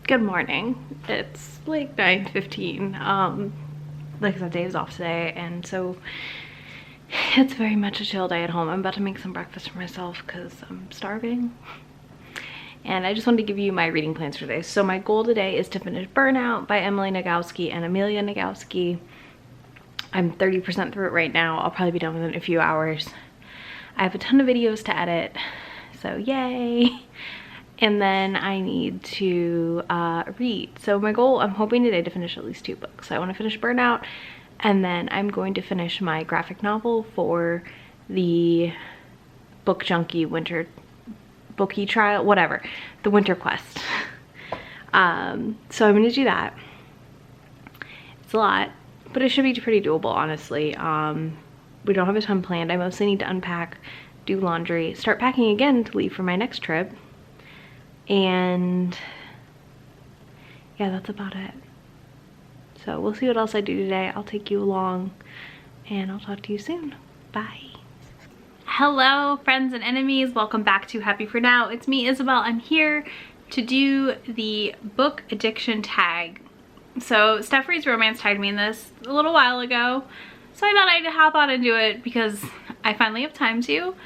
Good morning. It's like 9:15. Like I said, Dave's off today, and so it's very much a chill day at home. I'm about to make some breakfast for myself because I'm starving. And I just wanted to give you my reading plans for today. So my goal today is to finish Burnout by Emily Nagoski and Amelia Nagoski. I'm 30% through it right now. I'll probably be done within a few hours. I have a ton of videos to edit, so yay. And then I need to read. So my goal, I'm hoping today to finish at least 2 books. I want to finish Burnout, and then I'm going to finish my graphic novel for the Book Junkie Winter Bookie Trial, whatever, the Winter Quest. So I'm going to do that. It's a lot, but it should be pretty doable, honestly. We don't have a ton planned. I mostly need to unpack, do laundry, start packing again to leave for my next trip. And yeah, that's about it. So we'll see what else I do today. I'll take you along and I'll talk to you soon. Bye. Hello friends and enemies, welcome back to Happy For Now. It's me, Isabel. I'm here to do the book addiction tag. So Steph Reed's Romance tagged me in this a little while ago, so I thought I'd hop on and do it because I finally have time to.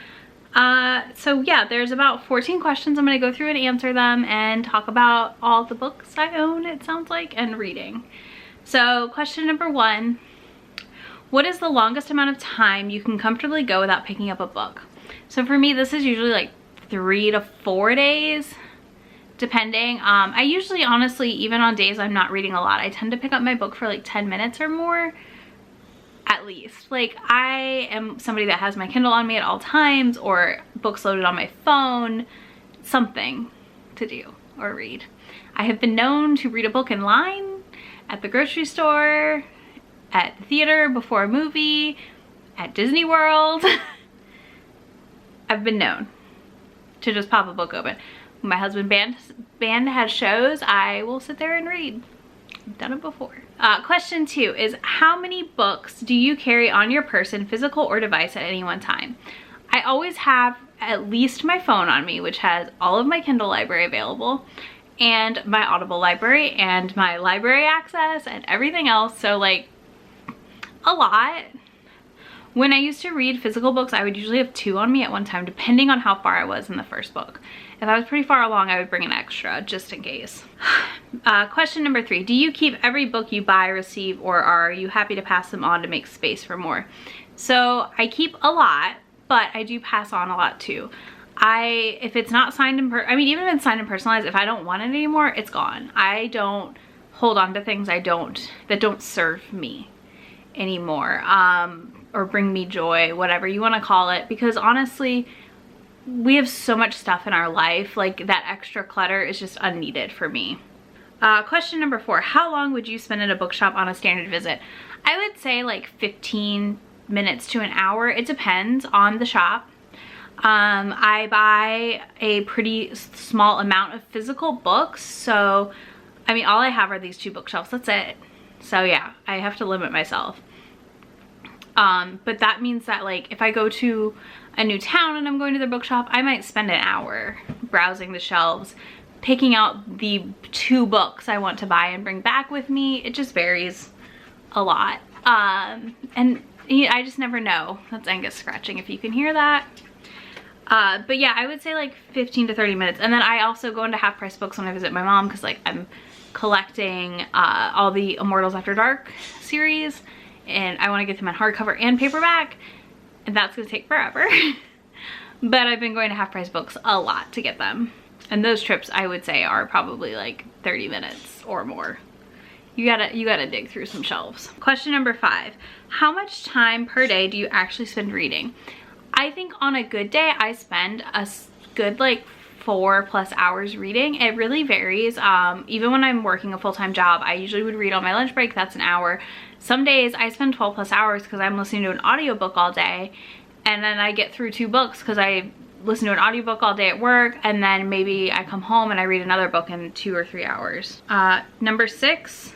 So yeah, there's about 14 questions. I'm going to go through and answer them and talk about all the books I own, it sounds like, and reading. So question number 1, what is the longest amount of time you can comfortably go without picking up a book? So for me, this is usually like 3 to 4 days, depending. I usually, honestly, even on days I'm not reading a lot, I tend to pick up my book for like 10 minutes or more. At least. Like, I am somebody that has my Kindle on me at all times, or books loaded on my phone, something to do or read. I have been known to read a book in line, at the grocery store, at the theater before a movie, at Disney World. I've been known to just pop a book open. When my husband band has shows, I will sit there and read. I've done it before. Question 2 is, how many books do you carry on your person, physical or device, at any one time? I always have at least my phone on me, which has all of my Kindle library available, and my Audible library, and my library access, and everything else. So like, a lot. When I used to read physical books, I would usually have 2 on me at one time, depending on how far I was in the first book. If I was pretty far along, I would bring an extra, just in case. Question number 3, do you keep every book you buy, receive, or are you happy to pass them on to make space for more? So I keep a lot, but I do pass on a lot too. If it's not signed in, even if it's signed and personalized, if I don't want it anymore, it's gone. I don't hold on to things that don't serve me anymore, or bring me joy, whatever you want to call it, because honestly, we have so much stuff in our life, like that extra clutter is just unneeded for me. Question number 4, how long would you spend at a bookshop on a standard visit? I would say like 15 minutes to an hour. It depends on the shop. I buy a pretty small amount of physical books, so I mean, all I have are these 2 bookshelves, that's it. So yeah, I have to limit myself. But that means that, like, if I go to a new town and I'm going to the bookshop, I might spend an hour browsing the shelves, picking out the 2 books I want to buy and bring back with me. It just varies a lot. And I just never know. That's Angus scratching, if you can hear that. But yeah, I would say like 15 to 30 minutes. And then I also go into Half Price Books when I visit my mom, because like I'm collecting all the Immortals After Dark series, and I want to get them in hardcover and paperback, and that's gonna take forever. But I've been going to Half Price Books a lot to get them, and those trips I would say are probably like 30 minutes or more. You gotta dig through some shelves. Question number 5, how much time per day do you actually spend reading? I think on a good day I spend a good like 4+ hours reading. It really varies. Even when I'm working a full-time job, I usually would read on my lunch break. That's an hour. Some days I spend 12+ hours because I'm listening to an audiobook all day, and then I get through 2 books because I listen to an audiobook all day at work, and then maybe I come home and I read another book in 2 or 3 hours. Number 6,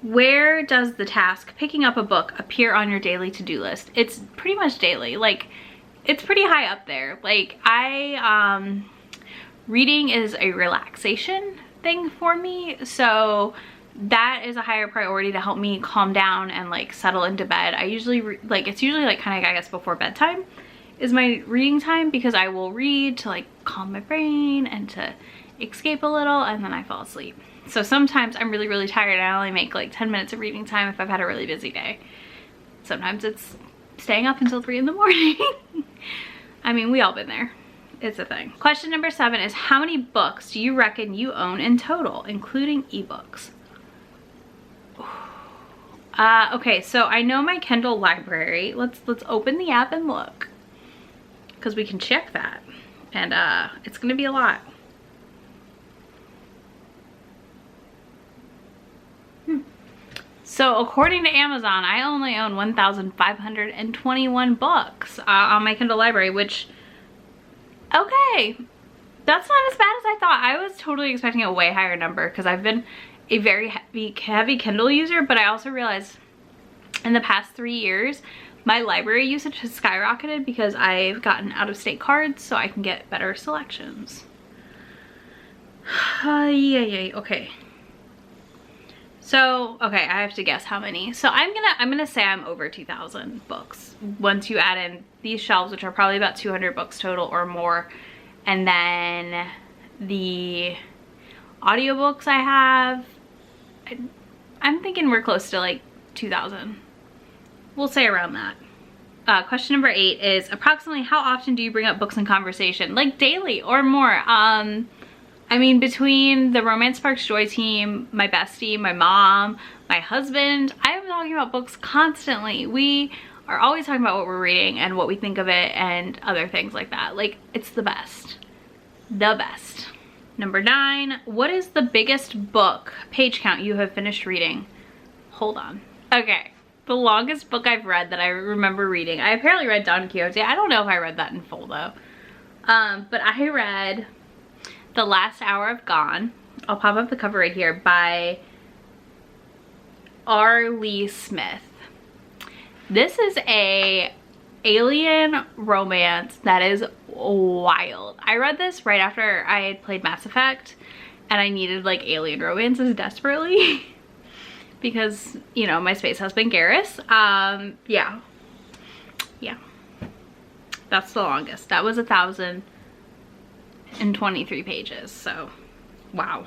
where does the task picking up a book appear on your daily to-do list? It's pretty much daily. Like, it's pretty high up there. Like, reading is a relaxation thing for me. So that is a higher priority to help me calm down and like settle into bed. I usually it's usually like kind of, I guess, before bedtime is my reading time, because I will read to like calm my brain and to escape a little, and then I fall asleep. So sometimes I'm really, really tired and I only make like 10 minutes of reading time if I've had a really busy day. Sometimes it's staying up until 3 in the morning. I mean, we all been there. It's a thing. Question number 7 is, how many books do you reckon you own in total, including ebooks? Okay, so I know my Kindle library. Let's open the app and look, because we can check that, and it's gonna be a lot. So according to Amazon, I only own 1,521 books on my Kindle library, which, okay, that's not as bad as I thought. I was totally expecting a way higher number, because I've been a very heavy Kindle user, but I also realized in the past 3 years, my library usage has skyrocketed because I've gotten out-of-state cards so I can get better selections. Okay. So, okay, I have to guess how many. So I'm gonna say I'm over 2,000 books once you add in these shelves, which are probably about 200 books total or more, and then the audiobooks I have. I'm thinking we're close to like 2,000. We'll say around that. Question number 8 is, approximately how often do you bring up books in conversation? Like daily or more? I mean, between the Romance Sparks Joy team, my bestie, my mom, my husband, I'm talking about books constantly. We are always talking about what we're reading and what we think of it and other things like that. Like, it's the best. The best. Number 9, what is the biggest book page count you have finished reading? Hold on. Okay, the longest book I've read that I remember reading, I apparently read Don Quixote. I don't know if I read that in full though. But I read The Last Hour of Gone. I'll pop up the cover right here, by R. Lee Smith. This is a alien romance that is wild. I read this right after I had played Mass Effect and I needed like alien romances desperately because, you know, my space husband Garrus. Yeah, that's the longest. That was 1,023 pages, so wow.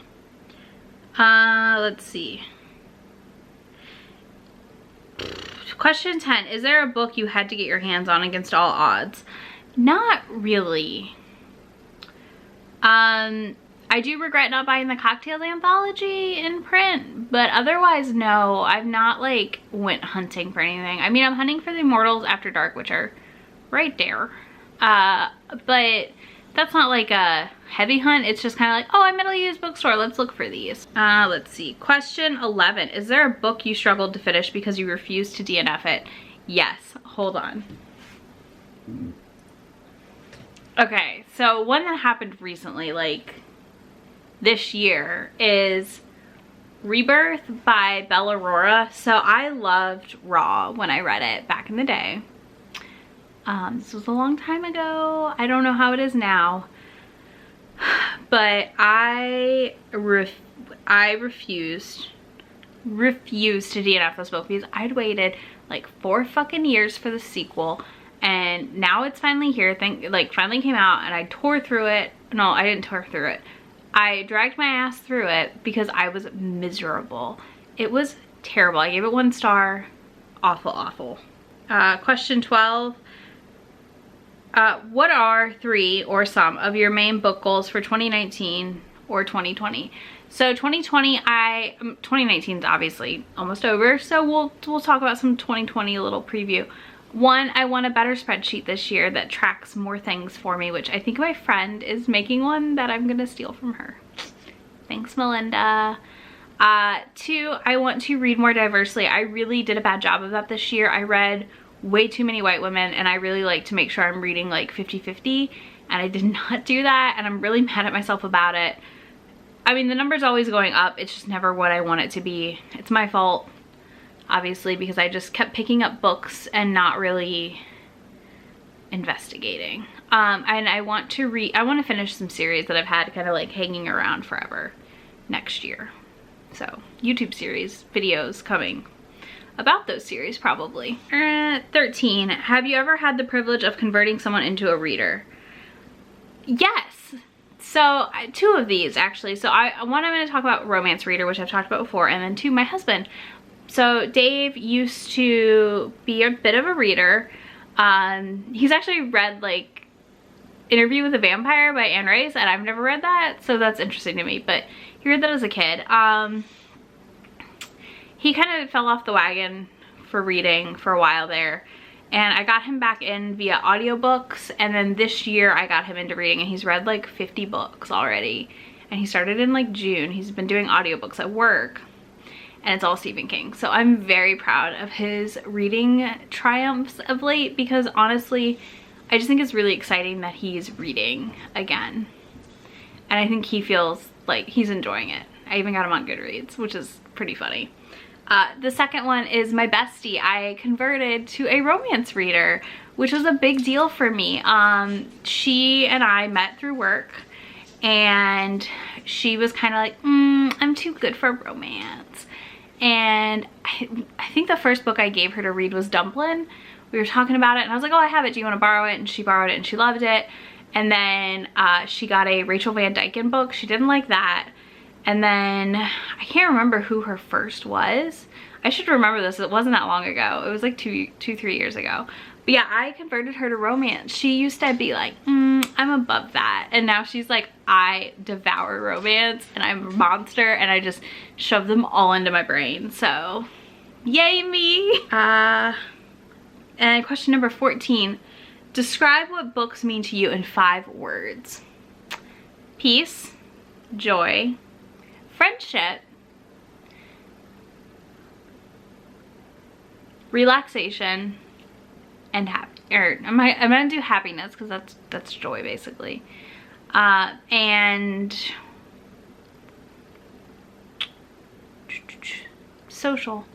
Let's see. Question 10, is there a book you had to get your hands on against all odds? Not really. I do regret not buying the Cocktails anthology in print, but otherwise no, I've not like went hunting for anything. I mean, I'm hunting for the Immortals After Dark, which are right there. But that's not like a heavy hunt. It's just kind of like, oh, I'm at a used bookstore, let's look for these. Let's see. Question 11, is there a book you struggled to finish because you refused to DNF it? Yes. Hold on. Okay, so one that happened recently, like this year, is Rebirth by Bella Aurora. So I loved Raw when I read it back in the day. This was a long time ago. I don't know how it is now, but I refused to DNF this book because I'd waited like 4 fucking years for the sequel, and now it's finally here. Finally came out, and I tore through it. No, I didn't tore through it. I dragged my ass through it because I was miserable. It was terrible. I gave it 1 star. Awful, awful. Question 12. What are 3 or some of your main book goals for 2019 or 2020? So 2019 is obviously almost over, so we'll talk about some 2020, a little preview. 1, I want a better spreadsheet this year that tracks more things for me, which I think my friend is making one that I'm gonna steal from her. Thanks, Melinda. 2, I want to read more diversely. I really did a bad job of that this year. I read way too many white women, and I really like to make sure I'm reading like 50-50, and I did not do that, and I'm really mad at myself about it. I mean, the number's always going up, it's just never what I want it to be. It's my fault, obviously, because I just kept picking up books and not really investigating. And I want to finish some series that I've had kind of like hanging around forever. next year. So YouTube series videos coming about those series probably. 13, have you ever had the privilege of converting someone into a reader? Yes. So 2 of these actually. So one, I'm going to talk about romance reader, which I've talked about before, and then 2, my husband. So Dave used to be a bit of a reader. He's actually read like Interview with a Vampire by Anne Rice, and I've never read that, so that's interesting to me, but he read that as a kid. He kind of fell off the wagon for reading for a while there, and I got him back in via audiobooks, and then this year I got him into reading, and he's read like 50 books already, and he started in like June. He's been doing audiobooks at work, and it's all Stephen King. So I'm very proud of his reading triumphs of late, because honestly, I just think it's really exciting that he's reading again. And I think he feels like he's enjoying it. I even got him on Goodreads, which is pretty funny. The second one is my bestie. I converted to a romance reader, which was a big deal for me. She and I met through work, and she was kind of like, I'm too good for romance. And I think the first book I gave her to read was Dumplin'. We were talking about it, and I was like, oh, I have it. Do you want to borrow it? And she borrowed it, and she loved it. And then she got a Rachel Van Dyken book. She didn't like that. And then I can't remember who her first was. I should remember this. It wasn't that long ago. It was like 3 years ago. But yeah, I converted her to romance. She used to be like, I'm above that. And now she's like, I devour romance, and I'm a monster, and I just shove them all into my brain. So yay me. And question number 14, describe what books mean to you in 5 words. Peace, joy, friendship, relaxation, and I'm gonna do happiness, because that's joy basically. And social.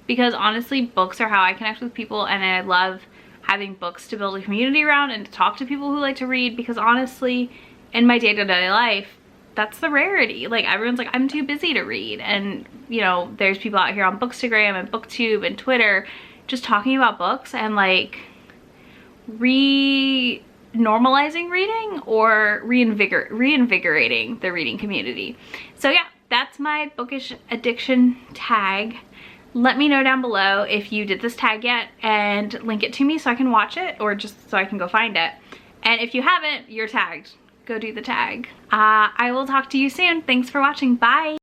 Because honestly, books are how I connect with people, and I love having books to build a community around and to talk to people who like to read, because honestly, in my day-to-day life, that's the rarity. Like, everyone's like, I'm too busy to read. And, you know, there's people out here on Bookstagram and BookTube and Twitter just talking about books and like normalizing reading or reinvigorating the reading community. So yeah, that's my bookish addiction tag. Let me know down below if you did this tag yet, and link it to me so I can watch it, or just so I can go find it. And if you haven't, you're tagged. Go do the tag. I will talk to you soon. Thanks for watching. Bye.